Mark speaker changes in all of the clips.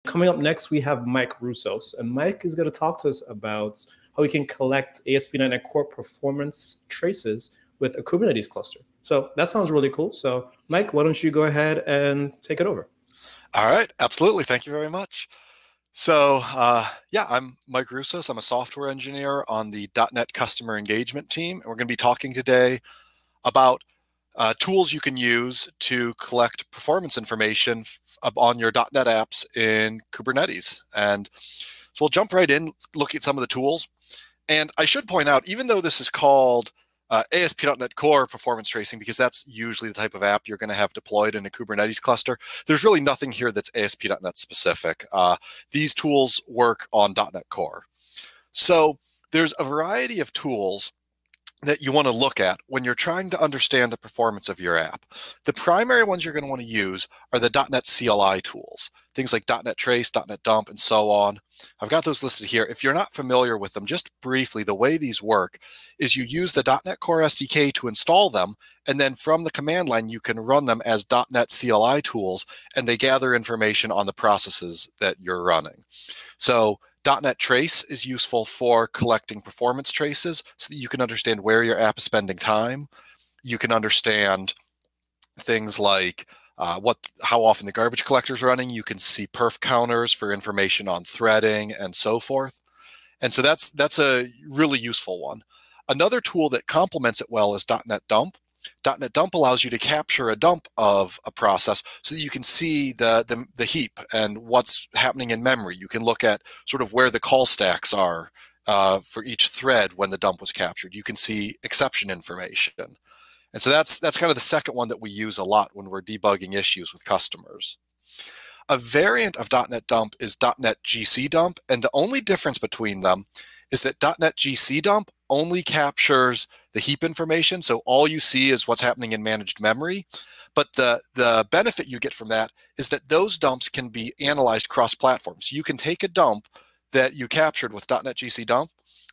Speaker 1: coming up next, we have Mike Roussos. And Mike is going to talk to us about how we can collect ASP.NET Core performance traces with a Kubernetes cluster. So that sounds really cool. So Mike, why don't you go ahead and take it over?
Speaker 2: All right, absolutely. Thank you very much. So yeah, I'm Mike Roussos. I'm a software engineer on the .NET Customer Engagement team. And we're going to be talking today about tools you can use to collect performance information on your .NET apps in Kubernetes. And so we'll jump right in, look at some of the tools. And I should point out, even though this is called ASP.NET Core performance tracing, because that's usually the type of app you're going to have deployed in a Kubernetes cluster, there's really nothing here that's ASP.NET specific. These tools work on .NET Core. So there's a variety of tools that you want to look at when you're trying to understand the performance of your app. The primary ones you're going to want to use are the .NET CLI tools, things like .NET Trace, .NET Dump, and so on. I've got those listed here. If you're not familiar with them, just briefly, the way these work is you use the .NET Core SDK to install them, and then from the command line, you can run them as .NET CLI tools, and they gather information on the processes that you're running. So .NET Trace is useful for collecting performance traces so that you can understand where your app is spending time. You can understand things like how often the garbage collector is running. You can see perf counters for information on threading and so forth. And so that's a really useful one. Another tool that complements it well is .NET Dump. .NET Dump allows you to capture a dump of a process so that you can see the heap and what's happening in memory. You can look at sort of where the call stacks are for each thread when the dump was captured. You can see exception information. And so that's kind of the second one that we use a lot when we're debugging issues with customers. A variant of .NET Dump is .NET GC Dump, and the only difference between them is that .NET GC Dump only captures the heap information, so all you see is what's happening in managed memory. But the benefit you get from that is that those dumps can be analyzed cross-platform. So you can take a dump that you captured with .NET GC Dump,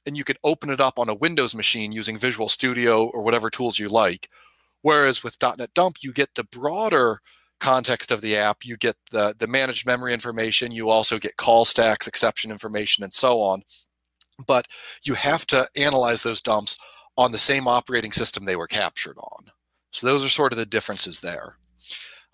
Speaker 2: and you can open it up on a Windows machine using Visual Studio or whatever tools you like. Whereas with .NET Dump, you get the broader context of the app. You get the managed memory information. You also get call stacks, exception information, and so on. But you have to analyze those dumps on the same operating system they were captured on. So those are sort of the differences there.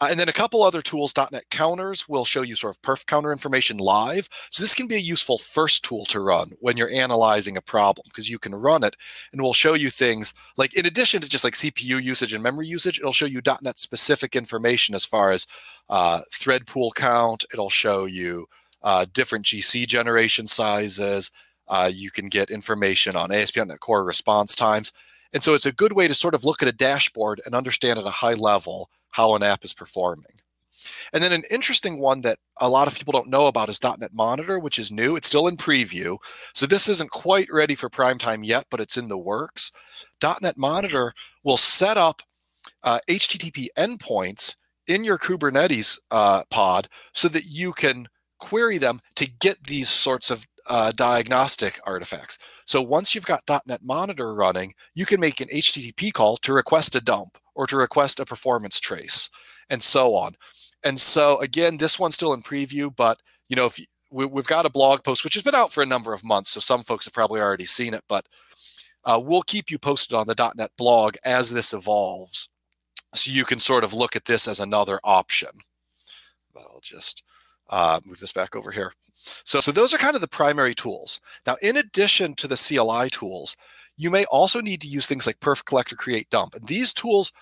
Speaker 2: And then a couple other tools, .NET Counters will show you sort of perf counter information live. So this can be a useful first tool to run when you're analyzing a problem, because you can run it and it will show you things like, in addition to just like CPU usage and memory usage, it'll show you .NET specific information as far as thread pool count. It'll show you different GC generation sizes. You can get information on ASP.NET Core response times. And so it's a good way to sort of look at a dashboard and understand at a high level how an app is performing. And then an interesting one that a lot of people don't know about is .NET Monitor, which is new. It's still in preview. So this isn't quite ready for prime time yet, but it's in the works. .NET Monitor will set up HTTP endpoints in your Kubernetes pod so that you can query them to get these sorts of diagnostic artifacts. So once you've got .NET Monitor running, you can make an HTTP call to request a dump or to request a performance trace and so on. And so again, this one's still in preview, but you know, we've got a blog post which has been out for a number of months, so some folks have probably already seen it, but we'll keep you posted on the .NET blog as this evolves, so you can sort of look at this as another option. I'll just move this back over here. So those are kind of the primary tools. Now, in addition to the CLI tools, you may also need to use things like perf collector, create, dump. And these tools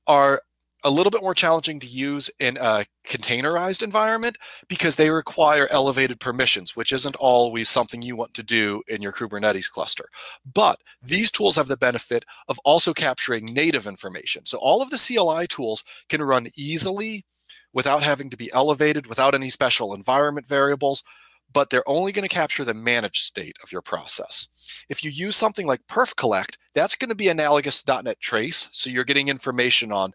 Speaker 2: are a little bit more challenging to use in a containerized environment because they require elevated permissions, which isn't always something you want to do in your Kubernetes cluster. But these tools have the benefit of also capturing native information. So all of the CLI tools can run easily without having to be elevated, without any special environment variables, but they're only going to capture the managed state of your process. If you use something like perf collect, that's going to be analogous to .NET Trace. So you're getting information on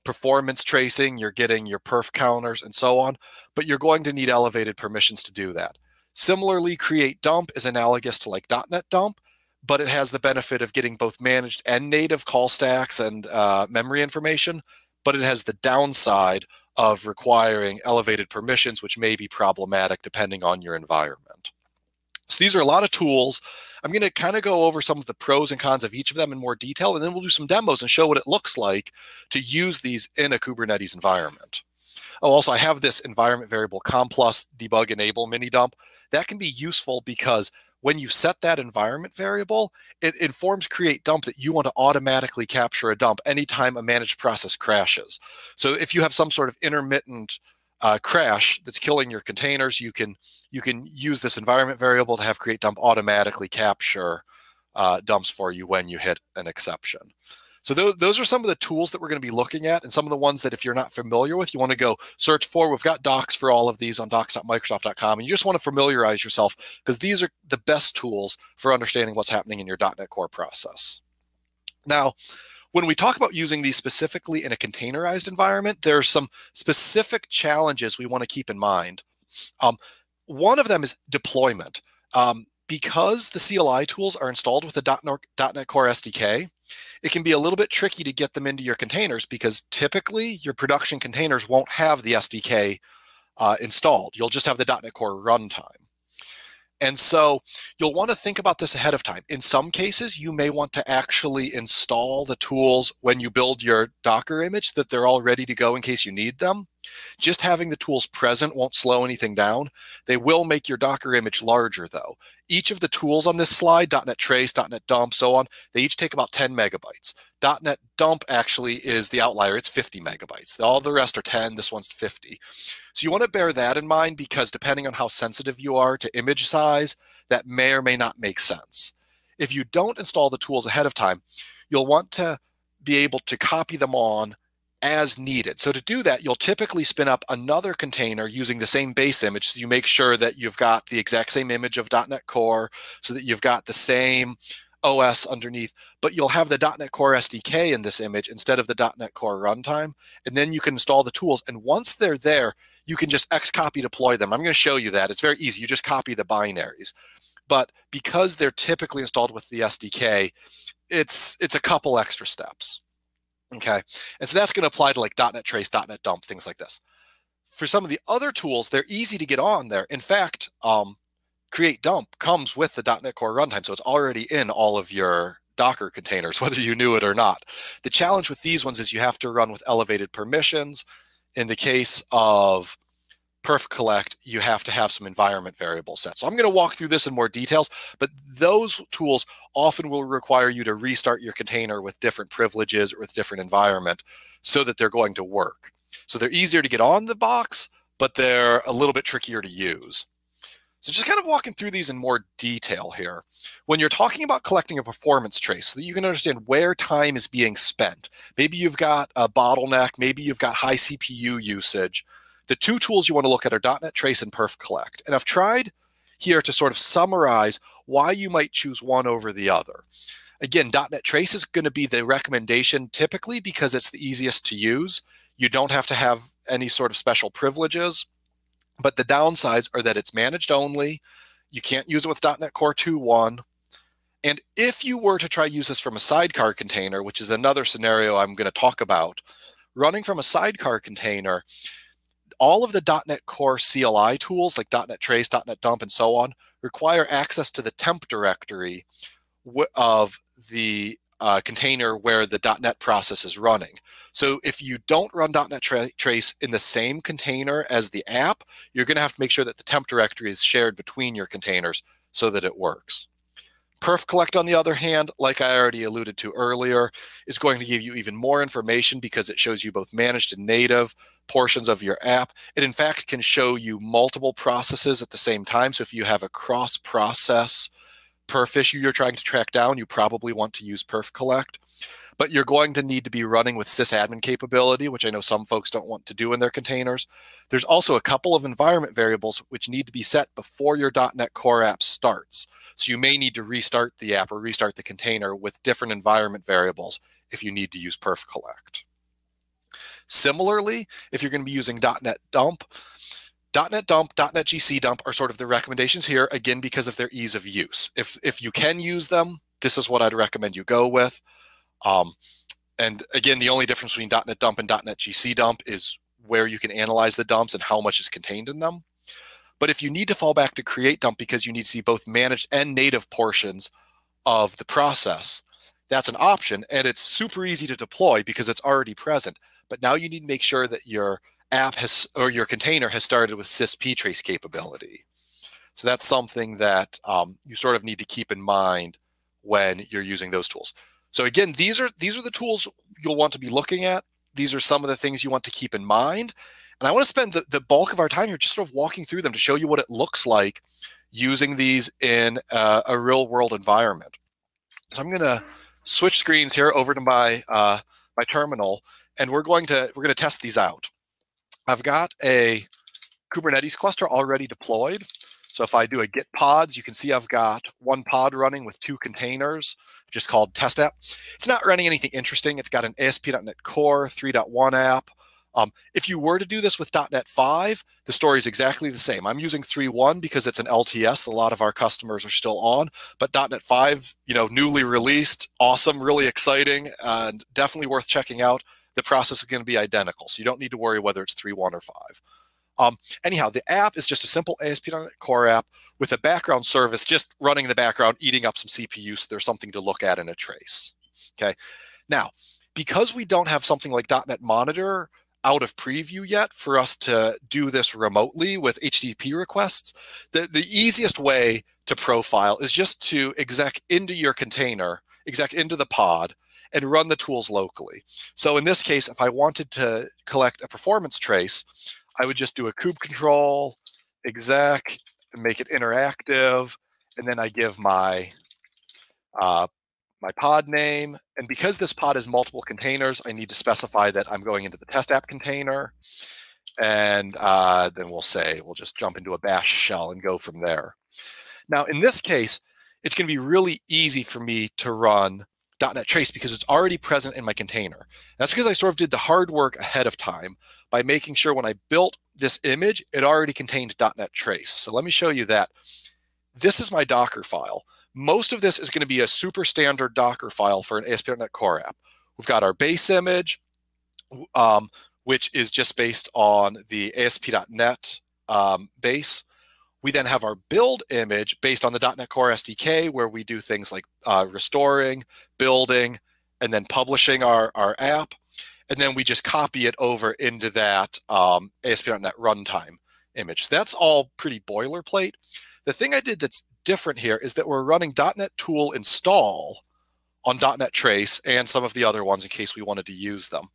Speaker 2: performance tracing, you're getting your perf counters and so on, but you're going to need elevated permissions to do that. Similarly, create dump is analogous to like .NET Dump, but it has the benefit of getting both managed and native call stacks and memory information, but it has the downside of requiring elevated permissions, which may be problematic depending on your environment. So these are a lot of tools. I'm going to kind of go over some of the pros and cons of each of them in more detail, and then we'll do some demos and show what it looks like to use these in a Kubernetes environment. Oh, also, I have this environment variable complus debug enable mini dump. That can be useful because when you set that environment variable, it informs create dump that you want to automatically capture a dump anytime a managed process crashes. So if you have some sort of intermittent crash that's killing your containers, you can use this environment variable to have create dump automatically capture dumps for you when you hit an exception. So those are some of the tools that we're going to be looking at, and some of the ones that if you're not familiar with, you want to go search for. We've got docs for all of these on docs.microsoft.com, and you just want to familiarize yourself because these are the best tools for understanding what's happening in your .NET Core process. Now, when we talk about using these specifically in a containerized environment, there are some specific challenges we want to keep in mind. One of them is deployment. Because the CLI tools are installed with the .NET Core SDK, it can be a little bit tricky to get them into your containers because typically your production containers won't have the SDK installed. You'll just have the .NET Core runtime. And so you'll want to think about this ahead of time. In some cases, you may want to actually install the tools when you build your Docker image so that they're all ready to go in case you need them. Just having the tools present won't slow anything down. They will make your Docker image larger, though. Each of the tools on this slide, .NET Trace, .NET Dump, so on, they each take about 10 megabytes. .NET Dump actually is the outlier. It's 50 megabytes. All the rest are 10. This one's 50. So you want to bear that in mind because depending on how sensitive you are to image size, that may or may not make sense. If you don't install the tools ahead of time, you'll want to be able to copy them on as needed. So to do that, you'll typically spin up another container using the same base image. So you make sure that you've got the exact same image of .NET Core so that you've got the same OS underneath, but you'll have the .NET Core SDK in this image instead of the .NET Core runtime. And then you can install the tools. And once they're there, you can just xcopy deploy them. I'm going to show you that. It's very easy. You just copy the binaries. But because they're typically installed with the SDK, it's a couple extra steps. Okay, and so that's going to apply to like .NET Trace, .NET Dump, things like this. For some of the other tools, they're easy to get on there. In fact, Create Dump comes with the .NET Core runtime, so it's already in all of your Docker containers, whether you knew it or not. The challenge with these ones is you have to run with elevated permissions. In the case of perf collect, you have to have some environment variables set. So I'm going to walk through this in more details, but those tools often will require you to restart your container with different privileges or with different environment so that they're going to work. So they're easier to get on the box, but they're a little bit trickier to use. So just kind of walking through these in more detail here. When you're talking about collecting a performance trace so that you can understand where time is being spent, maybe you've got a bottleneck, maybe you've got high CPU usage, the two tools you want to look at are .NET Trace and perf collect. And I've tried here to sort of summarize why you might choose one over the other. Again, .NET Trace is going to be the recommendation typically because it's the easiest to use. You don't have to have any sort of special privileges. But the downsides are that it's managed only. You can't use it with .NET Core 2.1. And if you were to try to use this from a sidecar container, which is another scenario I'm going to talk about, running from a sidecar container, all of the .NET Core CLI tools like .NET Trace, .NET Dump, and so on require access to the temp directory of the container where the .NET process is running. So if you don't run .NET Trace in the same container as the app, you're going to have to make sure that the temp directory is shared between your containers so that it works. Perf collect, on the other hand, like I already alluded to earlier, is going to give you even more information because it shows you both managed and native portions of your app. It, in fact, can show you multiple processes at the same time. So if you have a cross-process perf issue you're trying to track down, you probably want to use perf collect. But you're going to need to be running with sysadmin capability, which I know some folks don't want to do in their containers. There's also a couple of environment variables which need to be set before your .NET Core app starts. So you may need to restart the app or restart the container with different environment variables if you need to use perf collect. Similarly, if you're going to be using .NET Dump, .NET Dump, .NET GC Dump are sort of the recommendations here, again, because of their ease of use. If you can use them, this is what I'd recommend you go with. And again, the only difference between .NET Dump and .NET GC Dump is where you can analyze the dumps and how much is contained in them. But if you need to fall back to create dump because you need to see both managed and native portions of the process, that's an option, and it's super easy to deploy because it's already present. But now you need to make sure that your app has, or your container has started with sysptrace capability. So that's something that you sort of need to keep in mind when you're using those tools. So again, these are the tools you'll want to be looking at. These are some of the things you want to keep in mind. And I want to spend the bulk of our time here just sort of walking through them to show you what it looks like using these in a real world environment. So I'm going to switch screens here over to my my terminal, and we're going to test these out. I've got a Kubernetes cluster already deployed. So if I do a git pods, you can see I've got one pod running with 2 containers, just called test app. It's not running anything interesting. It's got an ASP.NET Core 3.1 app. If you were to do this with .NET 5, the story is exactly the same. I'm using 3.1 because it's an LTS that a lot of our customers are still on, but .NET 5, newly released, awesome, really exciting, and definitely worth checking out. The process is going to be identical, so you don't need to worry whether it's 3.1 or 5. Anyhow, the app is just a simple ASP.NET Core app with a background service just running in the background, eating up some CPU, so there's something to look at in a trace. Okay. Now, because we don't have something like .NET Monitor out of preview yet for us to do this remotely with HTTP requests, the easiest way to profile is just to exec into your container, exec into the pod, and run the tools locally. So in this case, if I wanted to collect a performance trace, I would just do a kube control, exec, and make it interactive, and then I give my my pod name. And because this pod has multiple containers, I need to specify that I'm going into the test app container. And then we'll just jump into a bash shell and go from there. Now, in this case, it's going to be really easy for me to run .NET Trace because it's already present in my container. That's because I sort of did the hard work ahead of time by making sure when I built this image, it already contained .NET Trace. So let me show you that. This is my Docker file. Most of this is going to be a super standard Docker file for an ASP.NET Core app. We've got our base image, which is just based on the ASP.NET base. We then have our build image based on the .NET Core SDK, where we do things like restoring, building, and then publishing our app. And then we just copy it over into that ASP.NET runtime image. So that's all pretty boilerplate. The thing I did that's different here is that we're running .NET Tool install on .NET Trace and some of the other ones in case we wanted to use them.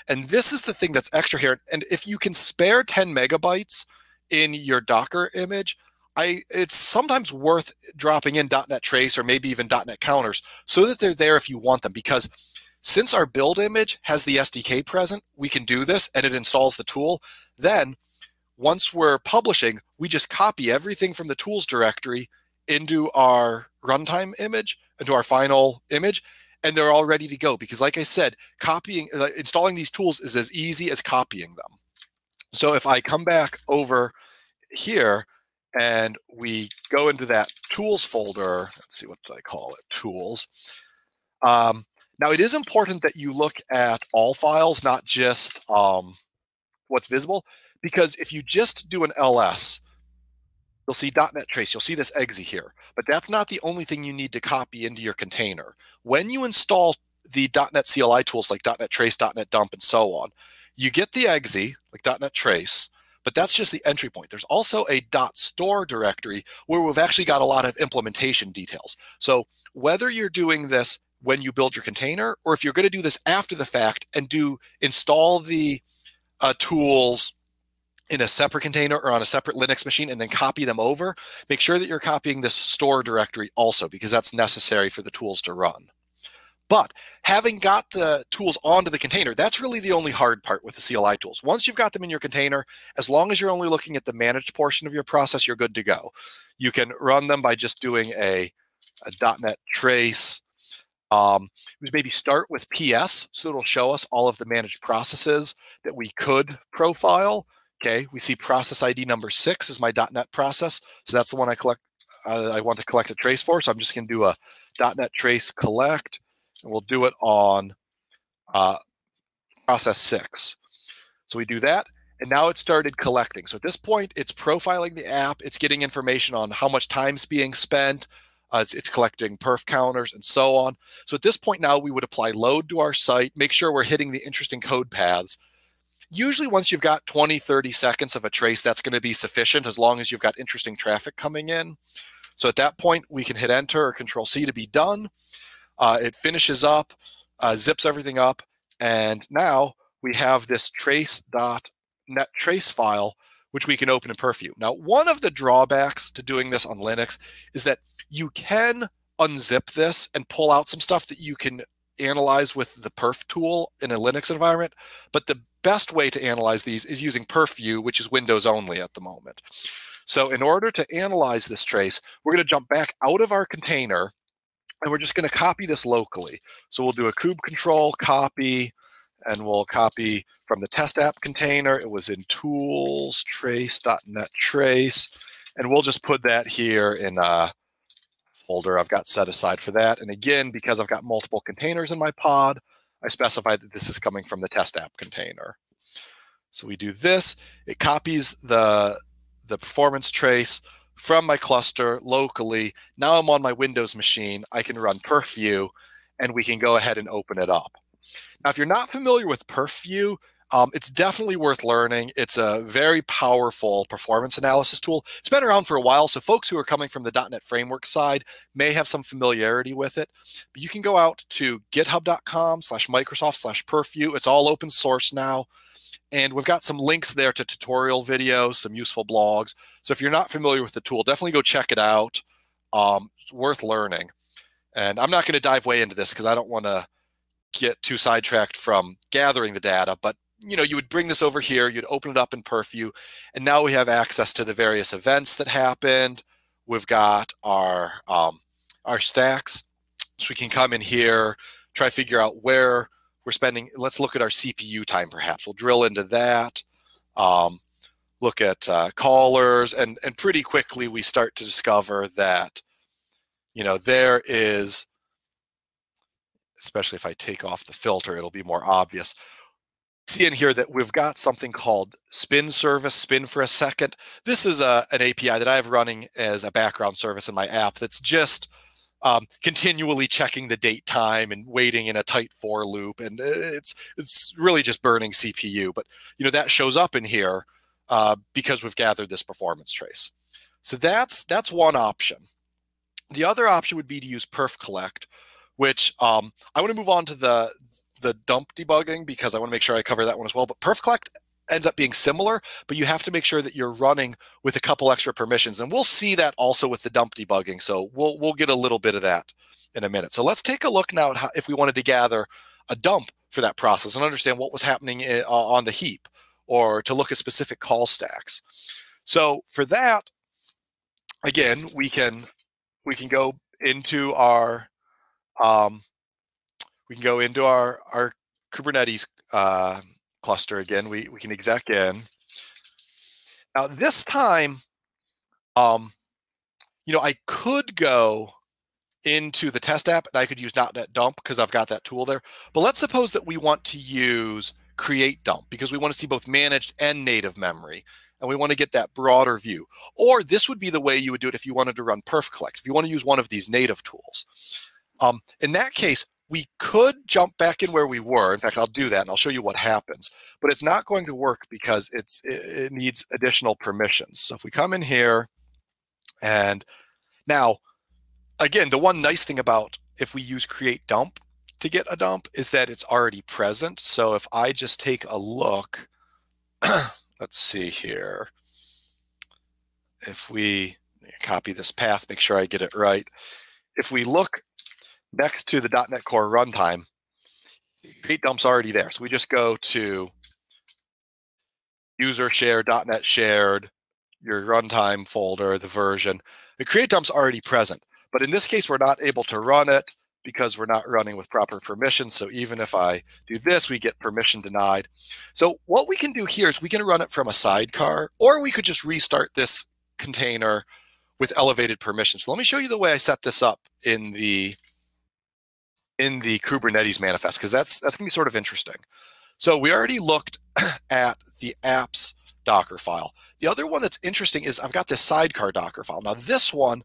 Speaker 2: And this is the thing that's extra here. And if you can spare 10 megabytes in your Docker image, it's sometimes worth dropping in .NET Trace or maybe even .NET counters so that they're there if you want them. Because since our build image has the SDK present, we can do this and it installs the tool. Then once we're publishing, we just copy everything from the tools directory into our runtime image, into our final image, and they're all ready to go. Because like I said, installing these tools is as easy as copying them. So if I come back over here and we go into that tools folder, let's see, what do I call it? Tools. Now it is important that you look at all files, not just what's visible, because if you just do an ls, you'll see .NET Trace, you'll see this exe here, but that's not the only thing you need to copy into your container. When you install the .NET CLI tools like .NET Trace, .NET Dump, and so on, you get the exe, like .NET Trace, but that's just the entry point. There's also a .store directory where we've actually got a lot of implementation details. So whether you're doing this when you build your container, or if you're going to do this after the fact and install the tools in a separate container or on a separate Linux machine and then copy them over, make sure that you're copying this store directory also, because that's necessary for the tools to run. But having got the tools onto the container, that's really the only hard part with the CLI tools. Once you've got them in your container, as long as you're only looking at the managed portion of your process, you're good to go. You can run them by just doing a .NET Trace. Maybe start with PS, so it'll show us all of the managed processes that we could profile. Okay, we see process ID number 6 is my .NET process, so that's the one I want to collect a trace for. So I'm just going to do a .NET Trace collect, and we'll do it on process 6. So we do that, And now it started collecting. So at this point, it's profiling the app. It's getting information on how much time's being spent. It's collecting perf counters and so on. So at this point now, we would apply load to our site, make sure we're hitting the interesting code paths. Usually once you've got 20, 30 seconds of a trace, that's going to be sufficient as long as you've got interesting traffic coming in. So at that point, we can hit enter or Control C to be done. It finishes up, zips everything up, and now we have this trace.net trace file, which we can open in Purview. Now, one of the drawbacks to doing this on Linux is that you can unzip this and pull out some stuff that you can analyze with the perf tool in a Linux environment, but the best way to analyze these is using Purview, which is Windows only at the moment. So in order to analyze this trace, we're going to jump back out of our container, and we're just going to copy this locally. So we'll do a kube control copy, and we'll copy from the test app container. It was in tools, trace.net trace, and we'll just put that here in a folder I've got set aside for that. And again, because I've got multiple containers in my pod, I specify that this is coming from the test app container. So we do this. It copies the performance trace from my cluster locally. Now I'm on my Windows machine. I can run Purview, and we can go ahead and open it up. Now, if you're not familiar with Purview, it's definitely worth learning. It's a very powerful performance analysis tool. It's been around for a while, so folks who are coming from the .NET Framework side may have some familiarity with it. But you can go out to github.com/Microsoft/Purview. It's all open source now. And we've got some links there to tutorial videos, some useful blogs. So if you're not familiar with the tool, definitely go check it out. It's worth learning. And I'm not going to dive way into this because I don't want to get too sidetracked from gathering the data, but you would bring this over here, you'd open it up in Purview, and now we have access to the various events that happened. We've got our stacks, so we can come in here, try to figure out where we're spending. Let's look at our CPU time, perhaps. We'll drill into that, look at callers, and pretty quickly we start to discover that, there is, especially if I take off the filter, it'll be more obvious. See in here that we've got something called spin service, spin for a second. This is an API that I have running as a background service in my app that's just continually checking the date time and waiting in a tight for loop. And it's really just burning CPU. But that shows up in here because we've gathered this performance trace. So that's one option. The other option would be to use perf collect, which I want to move on to the dump debugging because I want to make sure I cover that one as well. But perf collect ends up being similar, but you have to make sure that you're running with a couple extra permissions. And we'll see that also with the dump debugging. So we'll get a little bit of that in a minute. So let's take a look now at how, if we wanted to gather a dump for that process and understand what was happening on the heap, or to look at specific call stacks. So for that, again, we can go into our Kubernetes cluster again. We can exec in. Now this time, I could go into the test app and I could use .NET dump because I've got that tool there. But let's suppose that we want to use create dump because we want to see both managed and native memory. And we want to get that broader view. Or this would be the way you would do it if you wanted to run perf collect, if you want to use one of these native tools. In that case, we could jump back in where we were. In fact, I'll do that and I'll show you what happens. But it's not going to work because it needs additional permissions. So if we come in here, and now, again, the one nice thing about if we use create dump to get a dump is that it's already present. So if I just take a look, let's see here. If we copy this path, make sure I get it right. If we look next to the .NET Core runtime, create dump's already there. So we just go to user share, .NET shared, your runtime folder, the version. The create dump's already present. But in this case, we're not able to run it because we're not running with proper permissions. So even if I do this, we get permission denied. So what we can do here is we can run it from a sidecar, or we could just restart this container with elevated permissions. So let me show you the way I set this up in the Kubernetes manifest, because that's going to be sort of interesting. So we already looked at the apps Docker file. The other one that's interesting is I've got this sidecar Docker file. Now this one,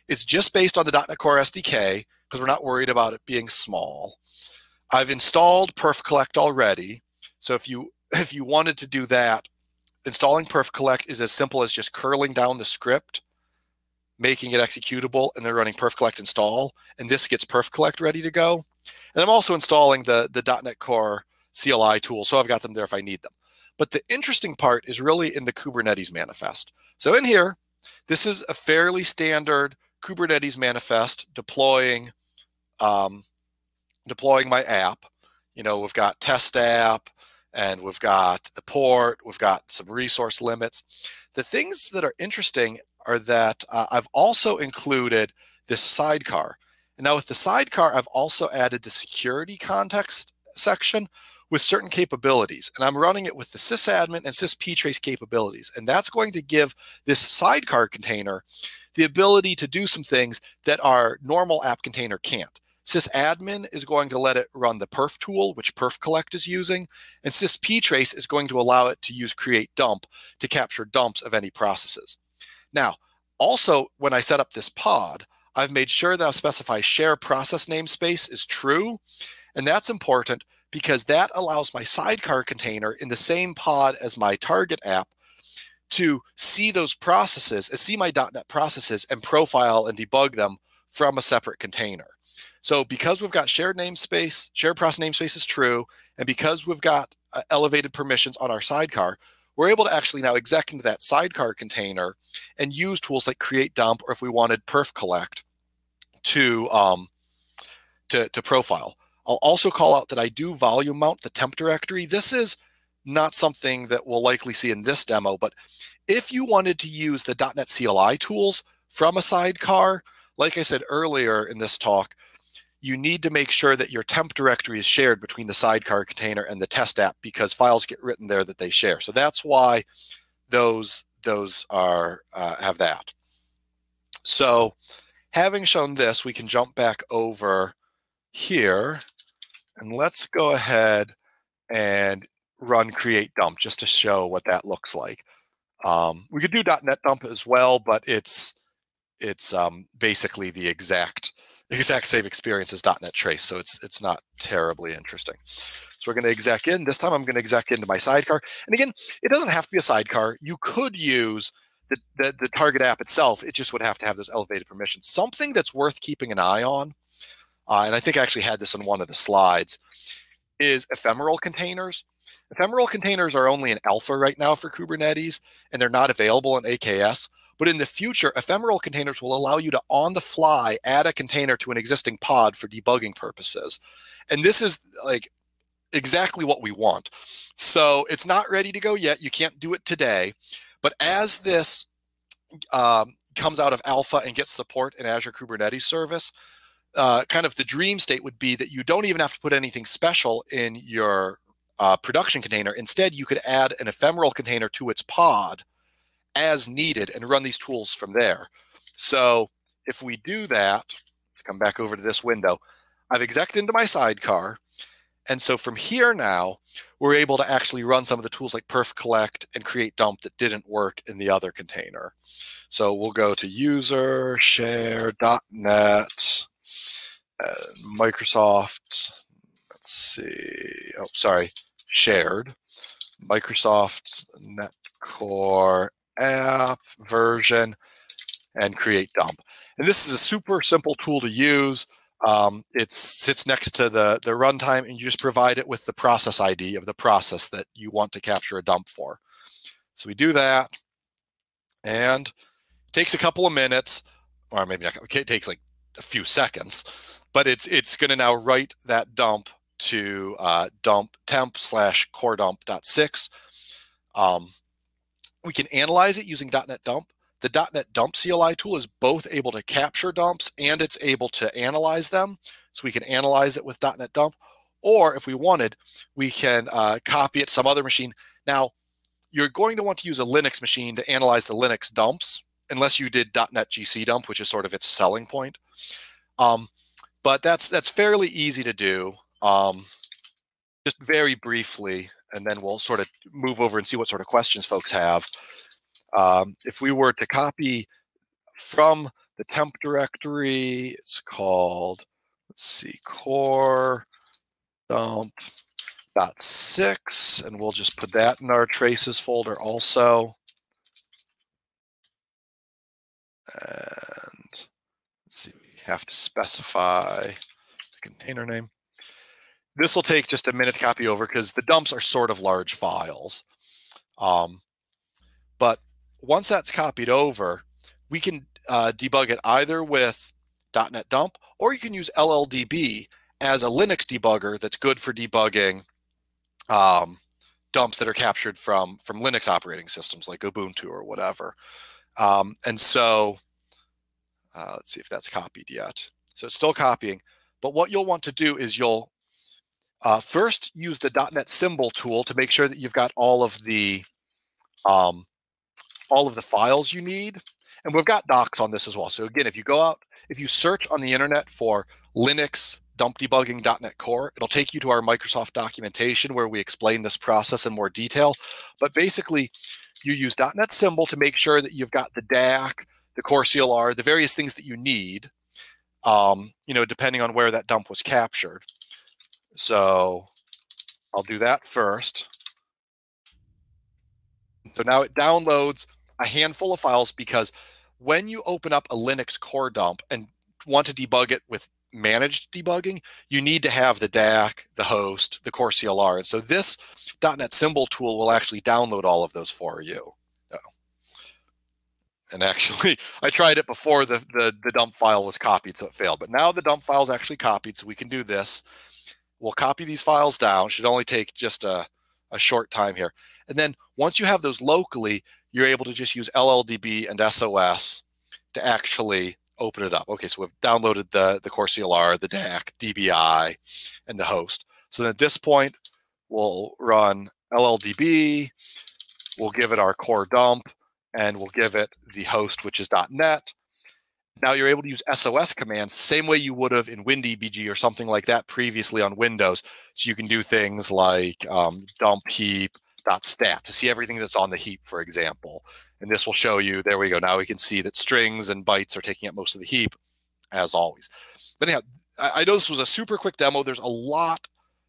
Speaker 2: it's just based on the .NET Core SDK because we're not worried about it being small. I've installed perf_collect already. So if you wanted to do that, installing perf_collect is as simple as just curling down the script, making it executable, and then running perf_collect install, and this gets perf_collect ready to go. And I'm also installing the .NET Core CLI tool, so I've got them there if I need them. But the interesting part is really in the Kubernetes manifest. So in here, this is a fairly standard Kubernetes manifest deploying my app. You know, we've got test app, and we've got the port, we've got some resource limits. The things that are interesting are that I've also included this sidecar. And now with the sidecar, I've also added the security context section with certain capabilities. And I'm running it with the sysadmin and sysptrace capabilities. And that's going to give this sidecar container the ability to do some things that our normal app container can't. Sysadmin is going to let it run the perf tool, which perf_collect is using, and sysptrace is going to allow it to use create dump to capture dumps of any processes. Now, also, when I set up this pod, I've made sure that I'll specify share process namespace is true, and that's important because that allows my sidecar container in the same pod as my target app to see those processes, see my .NET processes, and profile and debug them from a separate container. So because we've got shared namespace, shared process namespace is true, and because we've got elevated permissions on our sidecar, we're able to actually now exec into that sidecar container and use tools like create dump, or if we wanted perf_collect to profile. I'll also call out that I do volume mount the temp directory. This is not something that we'll likely see in this demo, but if you wanted to use the .NET CLI tools from a sidecar, like I said earlier in this talk, you need to make sure that your temp directory is shared between the sidecar container and the test app because files get written there that they share. So that's why those are have that. So having shown this, we can jump back over here and let's go ahead and run create dump just to show what that looks like. We could do .NET dump as well, but it's basically the exact same experience as .NET trace, so it's not terribly interesting. So we're going to exec in. This time I'm going to exec into my sidecar. And again, it doesn't have to be a sidecar. You could use the target app itself. It just would have to have those elevated permissions. Something that's worth keeping an eye on, and I think I actually had this on one of the slides, is ephemeral containers. Ephemeral containers are only in alpha right now for Kubernetes, and they're not available in AKS. But in the future, ephemeral containers will allow you to, on the fly, add a container to an existing pod for debugging purposes. And this is like exactly what we want. So it's not ready to go yet. You can't do it today. But as this comes out of alpha and gets support in Azure Kubernetes Service, kind of the dream state would be that you don't even have to put anything special in your production container. Instead, you could add an ephemeral container to its pod as needed and run these tools from there. So if we do that, let's come back over to this window. I've execed into my sidecar. And so from here now, we're able to actually run some of the tools like perf_collect and create dump that didn't work in the other container. So we'll go to user, share, .NET, Microsoft, let's see, oh, sorry, shared, Microsoft Net Core app version, and create dump. And this is a super simple tool to use. It sits next to the runtime, and you just provide it with the process ID of the process that you want to capture a dump for. So we do that, and it takes a couple of minutes, or maybe not, it takes like a few seconds, but it's going to now write that dump to dump temp/core dump.6. We can analyze it using .NET dump. The .NET dump CLI tool is both able to capture dumps and it's able to analyze them. So we can analyze it with .NET dump, or if we wanted, we can copy it to some other machine. Now, you're going to want to use a Linux machine to analyze the Linux dumps, unless you did .NET GC dump, which is sort of its selling point. But that's fairly easy to do. Just very briefly, and then we'll sort of move over and see what sort of questions folks have. If we were to copy from the temp directory, it's called, let's see, core dump .6, and we'll just put that in our traces folder also. And let's see, we have to specify the container name. This will take just a minute to copy over because the dumps are sort of large files. But once that's copied over, we can debug it either with .NET Dump, or you can use LLDB as a Linux debugger that's good for debugging dumps that are captured from Linux operating systems like Ubuntu or whatever. And so let's see if that's copied yet. So it's still copying. But what you'll want to do is you'll first use the .NET symbol tool to make sure that you've got all of the files you need. And we've got docs on this as well. So again, if you go out, if you search on the internet for Linux dump debugging .NET Core, it'll take you to our Microsoft documentation where we explain this process in more detail. But basically, you use .NET symbol to make sure that you've got the DAC, the core CLR, the various things that you need, depending on where that dump was captured. So I'll do that first. So now it downloads a handful of files because when you open up a Linux core dump and want to debug it with managed debugging, you need to have the DAC, the host, the core CLR. And so this .NET symbol tool will actually download all of those for you. And actually, I tried it before the dump file was copied, so it failed. But now the dump file is actually copied, so we can do this. We'll copy these files down. Should only take just a short time here. And then once you have those locally, you're able to just use LLDB and SOS to actually open it up. Okay, so we've downloaded the core CLR, the DAC, DBI, and the host. So at this point, we'll run LLDB, we'll give it our core dump, and we'll give it the host, which is .NET. Now you're able to use SOS commands the same way you would have in WinDBG or something like that previously on Windows. So you can do things like dump heap .stat to see everything that's on the heap, for example. And this will show you, there we go. Now we can see that strings and bytes are taking up most of the heap, as always. But anyhow, I know this was a super quick demo. There's a lot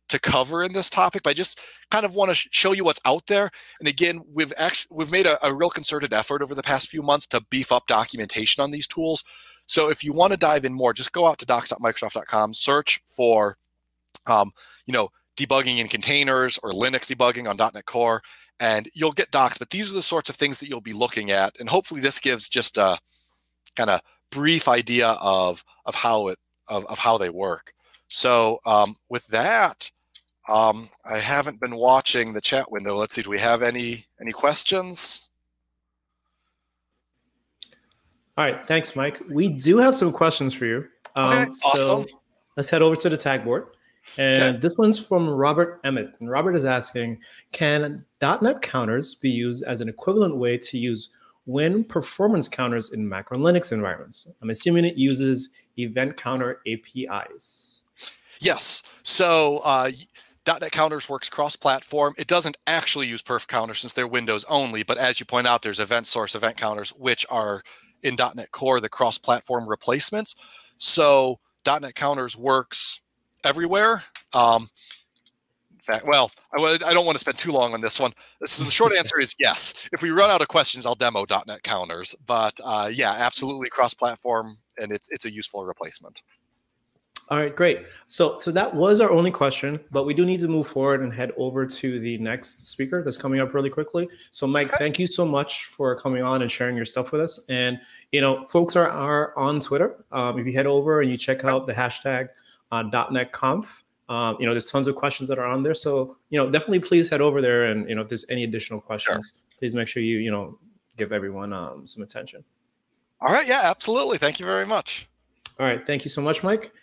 Speaker 2: to cover in this topic, but I just kind of want to show you what's out there. And again, we've made a real concerted effort over the past few months to beef up documentation on these tools. So if you want to dive in more, just go out to docs.microsoft.com, search for debugging in containers or Linux debugging on .NET Core, and you'll get docs. But these are the sorts of things that you'll be looking at, and hopefully this gives just a kind of brief idea of how they work. So with that, I haven't been watching the chat window. Let's see, do we have any questions?
Speaker 1: All right, thanks, Mike. We do have some questions for you.
Speaker 2: Okay, awesome.
Speaker 1: So let's head over to the tag board. And This one's from Robert Emmett. And Robert is asking, can .NET counters be used as an equivalent way to use Win performance counters in Mac or Linux environments? I'm assuming it uses event counter APIs.
Speaker 2: Yes. So .NET Counters works cross-platform. It doesn't actually use perf counters since they're Windows only, but as you point out, there's event source event counters, which are in .NET Core, the cross-platform replacements. So .NET Counters works everywhere. In fact, well, I don't want to spend too long on this one. So the short answer is yes. If we run out of questions, I'll demo .NET Counters. But yeah, absolutely cross-platform, and it's a useful replacement.
Speaker 1: All right, great. So that was our only question, but we do need to move forward and head over to the next speaker that's coming up really quickly. So Mike, thank you so much for coming on and sharing your stuff with us. And, folks are on Twitter. If you head over and you check out the hashtag .NETConf, there's tons of questions that are on there. So, definitely please head over there. And, if there's any additional questions, please make sure you, give everyone some attention.
Speaker 2: All right. Yeah, absolutely. Thank you very much.
Speaker 1: All right. Thank you so much, Mike.